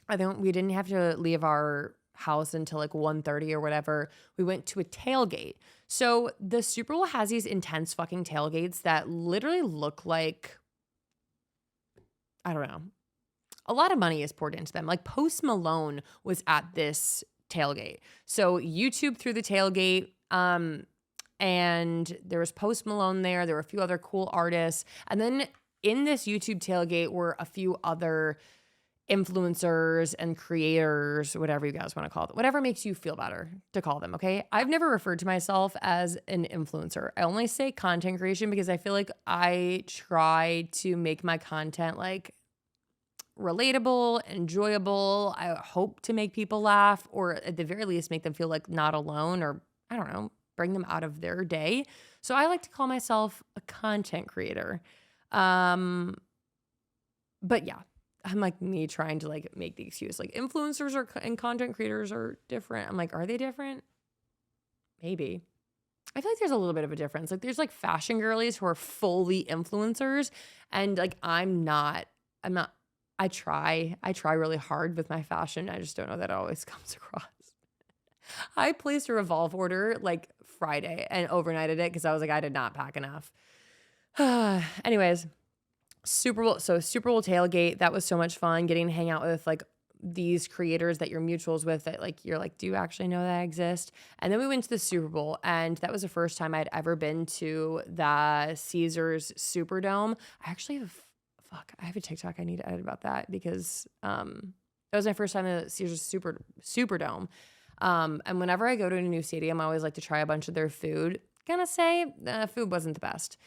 I think we didn't have to leave our house until like 1:30 or whatever. We went to a tailgate. So the Super Bowl has these intense fucking tailgates that literally look like, I don't know, a lot of money is poured into them. Like Post Malone was at this tailgate. So YouTube through the tailgate, and there was Post Malone there. There were a few other cool artists. And then in this YouTube tailgate were a few other influencers and creators, whatever you guys want to call them, whatever makes you feel better to call them, okay? I've never referred to myself as an influencer. I only say content creation because I feel like I try to make my content like relatable, enjoyable. I hope to make people laugh or at the very least make them feel like not alone or I don't know, bring them out of their day. So I like to call myself a content creator. But yeah, I'm like me trying to like make the excuse like influencers and content creators are different. I'm like, are they different? Maybe. I feel like there's a little bit of a difference. Like there's like fashion girlies who are fully influencers and like I'm not, I try really hard with my fashion. I just don't know that it always comes across. I placed a Revolve order like Friday and overnighted it because I was like, I did not pack enough. Anyways, Super Bowl tailgate. That was so much fun getting to hang out with like these creators that you're mutuals with that like you're like, do you actually know that I exist? And then we went to the Super Bowl and that was the first time I'd ever been to the Caesars Superdome. I actually I have a TikTok I need to edit about that because that was my first time at the Caesars Superdome. And whenever I go to a new stadium, I always like to try a bunch of their food. Gonna say the food wasn't the best.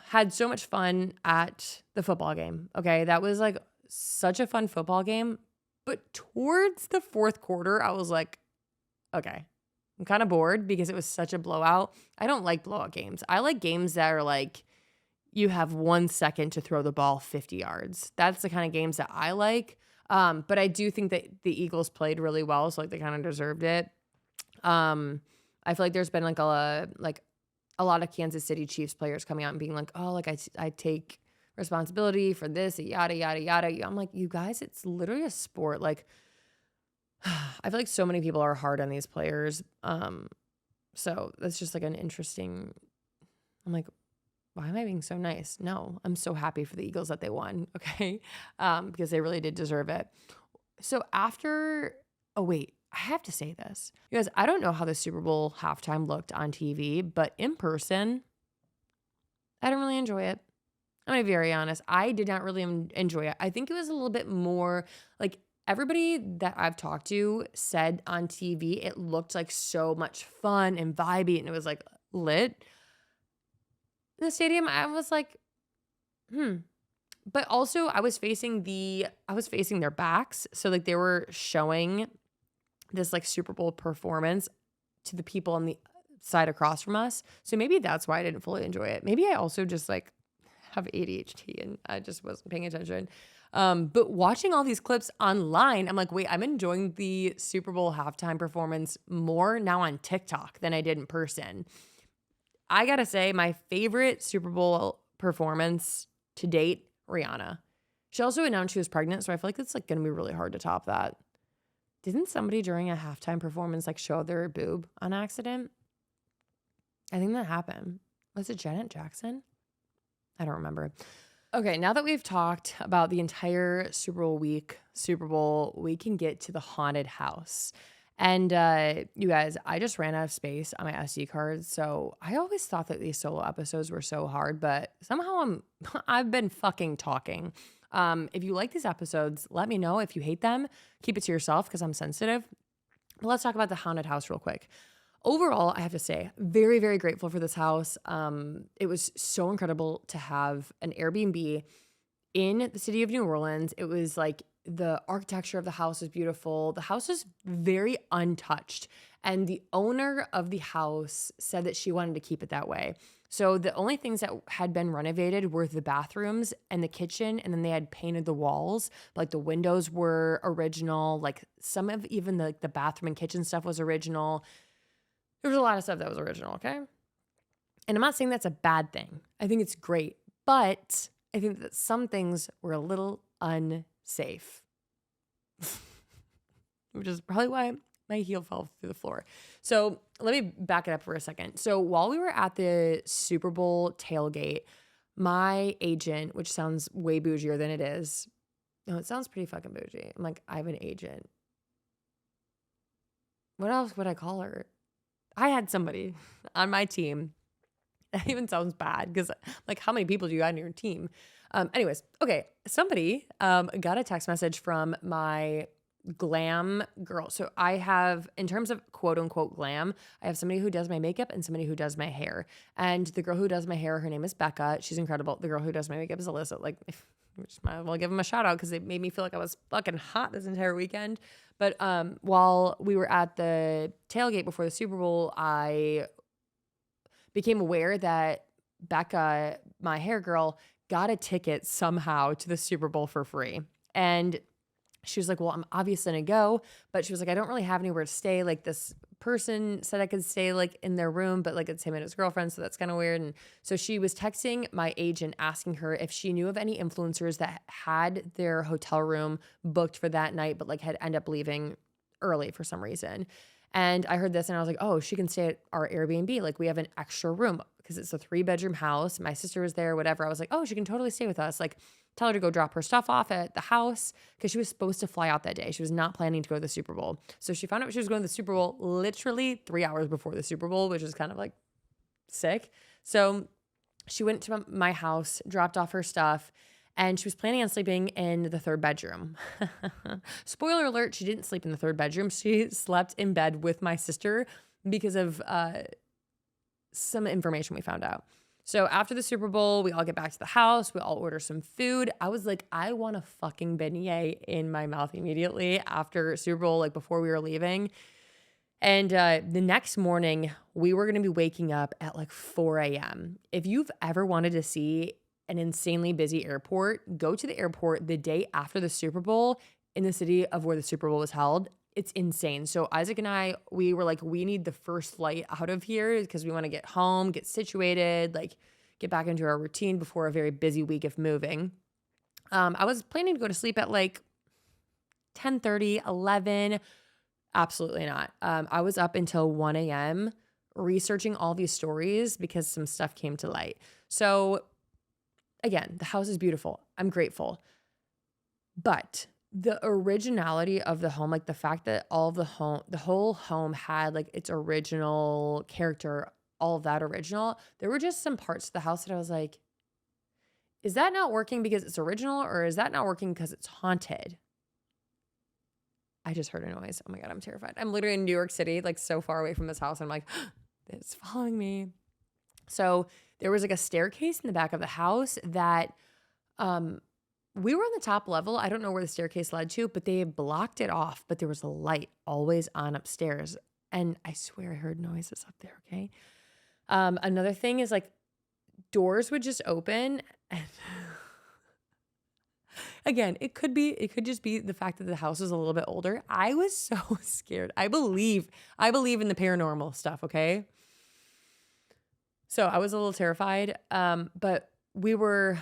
Had so much fun at the football game. Okay, that was like such a fun football game. But towards the fourth quarter, I was like, okay, I'm kind of bored because it was such a blowout. I don't like blowout games. I like games that are like you have 1 second to throw the ball 50 yards. That's the kind of games that I like. But I do think that the Eagles played really well, so like they kind of deserved it. I feel like there's been like a lot of Kansas City Chiefs players coming out and being like, oh, like I take responsibility for this, yada, yada, yada. I'm like, you guys, it's literally a sport. Like, I feel like so many people are hard on these players. So that's just like an interesting, I'm like, why am I being so nice? No, I'm so happy for the Eagles that they won. Okay. Because they really did deserve it. So wait, I have to say this. You guys, I don't know how the Super Bowl halftime looked on TV, but in person, I didn't really enjoy it. I'm going to be very honest. I did not really enjoy it. I think it was a little bit more like everybody that I've talked to said on TV, it looked like so much fun and vibey and it was like lit. In the stadium, I was like, But also I was facing their backs. So like they were showing this like Super Bowl performance to the people on the side across from us. So maybe that's why I didn't fully enjoy it. Maybe I also just like have ADHD and I just wasn't paying attention. But watching all these clips online, I'm like, wait, I'm enjoying the Super Bowl halftime performance more now on TikTok than I did in person. I gotta say, my favorite Super Bowl performance to date, Rihanna. She also announced she was pregnant, so I feel like it's like gonna be really hard to top that. Didn't somebody during a halftime performance like show their boob on accident? I think that happened. Was it Janet Jackson? I don't remember. Okay, now that we've talked about the entire Super Bowl, we can get to the haunted house. And you guys, I just ran out of space on my SD cards, so I always thought that these solo episodes were so hard, but somehow I've been fucking talking. If you like these episodes, let me know. If you hate them, keep it to yourself because I'm sensitive. But let's talk about the haunted house real quick. Overall, I have to say, very, very grateful for this house. It was so incredible to have an Airbnb in the city of New Orleans. It was like the architecture of the house was beautiful. The house was very untouched. And the owner of the house said that she wanted to keep it that way. So the only things that had been renovated were the bathrooms and the kitchen, and then they had painted the walls. Like the windows were original, like some of even the bathroom and kitchen stuff was original. There was a lot of stuff that was original, okay? And I'm not saying that's a bad thing. I think it's great, but I think that some things were a little unsafe, which is probably why my heel fell through the floor. So let me back it up for a second. So while we were at the Super Bowl tailgate, my agent, which sounds way bougier than it is. No, it sounds pretty fucking bougie. I'm like, I have an agent. What else would I call her? I had somebody on my team. That even sounds bad because, like, how many people do you have on your team? Anyways, okay. Somebody got a text message from my glam girl. So I have, in terms of quote unquote glam, I have somebody who does my makeup and somebody who does my hair. And the girl who does my hair, her name is Becca. She's incredible. The girl who does my makeup is Alyssa. Like, we just might as well give them a shout out because they made me feel like I was fucking hot this entire weekend. But while we were at the tailgate before the Super Bowl, I became aware that Becca, my hair girl, got a ticket somehow to the Super Bowl for free. And she was like, well, I'm obviously going to go. But she was like, I don't really have anywhere to stay. Like this person said I could stay like in their room, but like it's him and his girlfriend. So that's kind of weird. And so she was texting my agent asking her if she knew of any influencers that had their hotel room booked for that night, but like had end up leaving early for some reason. And I heard this and I was like, oh, she can stay at our Airbnb. Like we have an extra room because it's a 3-bedroom house. My sister was there, whatever. I was like, oh, she can totally stay with us. Like tell her to go drop her stuff off at the house because she was supposed to fly out that day. She was not planning to go to the Super Bowl. So she found out she was going to the Super Bowl literally 3 hours before the Super Bowl, which is kind of like sick. So she went to my house, dropped off her stuff, and she was planning on sleeping in the 3rd bedroom. Spoiler alert, she didn't sleep in the 3rd bedroom. She slept in bed with my sister because of some information we found out. So after the Super Bowl, we all get back to the house. We all order some food. I was like, I want a fucking beignet in my mouth immediately after Super Bowl, like before we were leaving. And the next morning, we were going to be waking up at like 4 a.m. If you've ever wanted to see an insanely busy airport, go to the airport the day after the Super Bowl in the city of where the Super Bowl was held. It's insane. So Isaac and I, we were like, we need the first flight out of here because we want to get home, get situated, like get back into our routine before a very busy week of moving. I was planning to go to sleep at like 10:30, 11. Absolutely not. I was up until 1 a.m. researching all these stories because some stuff came to light. So again, the house is beautiful. I'm grateful. But the originality of the home, like the fact that the whole home had like its original character, all of that original, there were just some parts of the house that I was like, is that not working because it's original or is that not working because it's haunted? I just heard a noise. Oh my God, I'm terrified. I'm literally in New York City, like so far away from this house. And I'm like, it's following me. So there was like a staircase in the back of the house that we were on the top level. I don't know where the staircase led to, but they blocked it off. But there was a light always on upstairs. And I swear I heard noises up there, okay? Another thing is like doors would just open. And again, it could just be the fact that the house is a little bit older. I was so scared. I believe in the paranormal stuff, okay? So I was a little terrified. But we were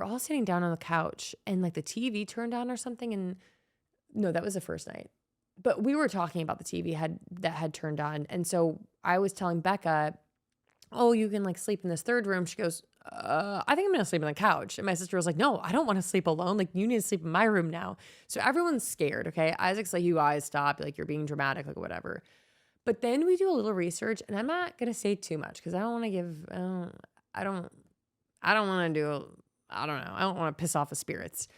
all sitting down on the couch and like the TV turned on or something. And no, that was the first night. But we were talking about the TV that had turned on. And so I was telling Becca, oh, you can like sleep in this 3rd room. She goes, I think I'm going to sleep on the couch. And my sister was like, no, I don't want to sleep alone. Like you need to sleep in my room now. So everyone's scared. Okay. Isaac's like, you guys stop. Like you're being dramatic, like whatever. But then we do a little research and I'm not going to say too much because I don't want to give, I don't want to do, I don't know. I don't want to piss off the spirits.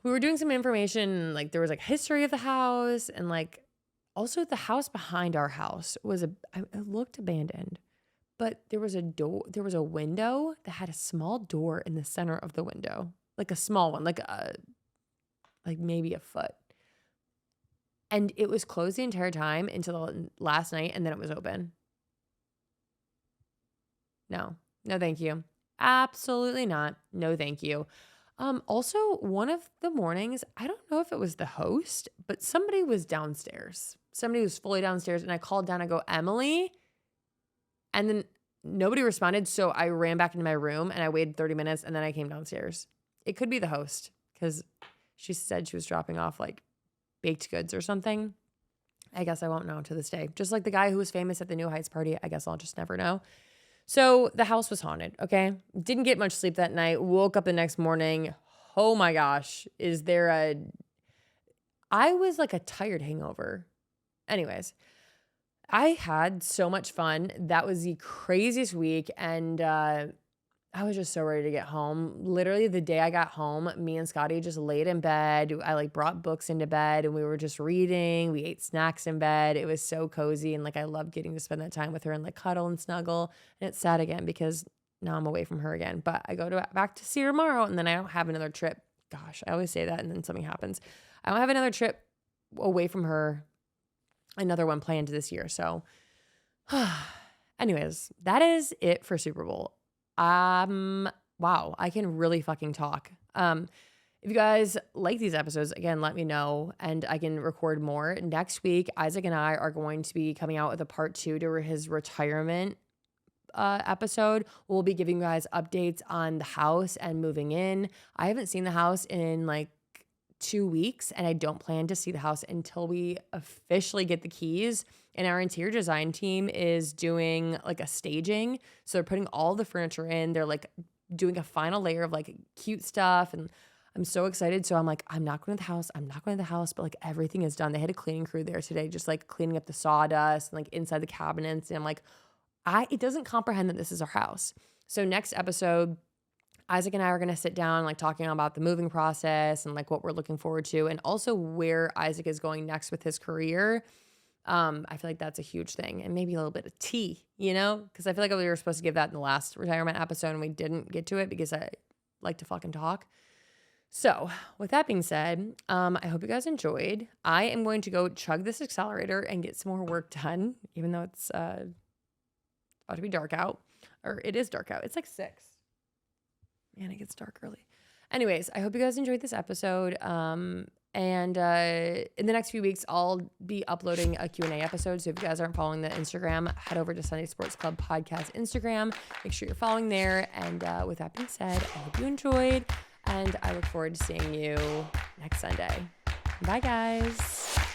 We were doing some information, like there was like history of the house and like also the house behind our house it looked abandoned, but there was a window that had a small door in the center of the window, like a small one, like maybe a foot. And it was closed the entire time until the last night, and then it was open. No, no, thank you. Absolutely not. No, thank you. Also, one of the mornings, I don't know if it was the host, but somebody was downstairs. Somebody was fully downstairs, and I called down. I go, Emily, and then nobody responded. So I ran back into my room and I waited 30 minutes, and then I came downstairs. It could be the host because she said she was dropping off like baked goods or something. I guess I won't know to this day. Just like the guy who was famous at the New Heights party, I guess I'll just never know. So the house was haunted, okay? Didn't get much sleep that night. Woke up the next morning. Oh my gosh. I was like a tired hangover. Anyways, I had so much fun. That was the craziest week. And I was just so ready to get home. Literally the day I got home, me and Scotty just laid in bed. I like brought books into bed and we were just reading. We ate snacks in bed. It was so cozy. And like, I loved getting to spend that time with her and like cuddle and snuggle. And it's sad again because now I'm away from her again, but I go back to see her tomorrow. And then I don't have another trip. Gosh, I always say that. And then something happens. I don't have another trip away from her, another one planned this year. So anyways, that is it for Super Bowl. Wow, I can really fucking talk. If you guys like these episodes, again, let me know and I can record more. Next week, Isaac and I are going to be coming out with a part 2 to his retirement episode. We'll be giving you guys updates on the house and moving in. I haven't seen the house in like 2 weeks, and I don't plan to see the house until we officially get the keys. And our interior design team is doing like a staging. So they're putting all the furniture in. They're like doing a final layer of like cute stuff. And I'm so excited. So I'm like, I'm not going to the house. But like everything is done. They had a cleaning crew there today, just like cleaning up the sawdust and like inside the cabinets. And I'm like, it doesn't comprehend that this is our house. So next episode, Isaac and I are going to sit down, like talking about the moving process and like what we're looking forward to, and also where Isaac is going next with his career. I feel like that's a huge thing, and maybe a little bit of tea, because I feel like we were supposed to give that in the last retirement episode and we didn't get to it because I like to fucking talk. So with that being said, I hope you guys enjoyed. I am going to go chug this accelerator and get some more work done, even though it's about to be dark out, or it is dark out. It's like 6. Man, it gets dark early. Anyways, I hope you guys enjoyed this episode. And in the next few weeks, I'll be uploading a Q&A episode. So if you guys aren't following the Instagram, head over to Sunday Sports Club Podcast Instagram. Make sure you're following there. And with that being said, I hope you enjoyed. And I look forward to seeing you next Sunday. Bye, guys.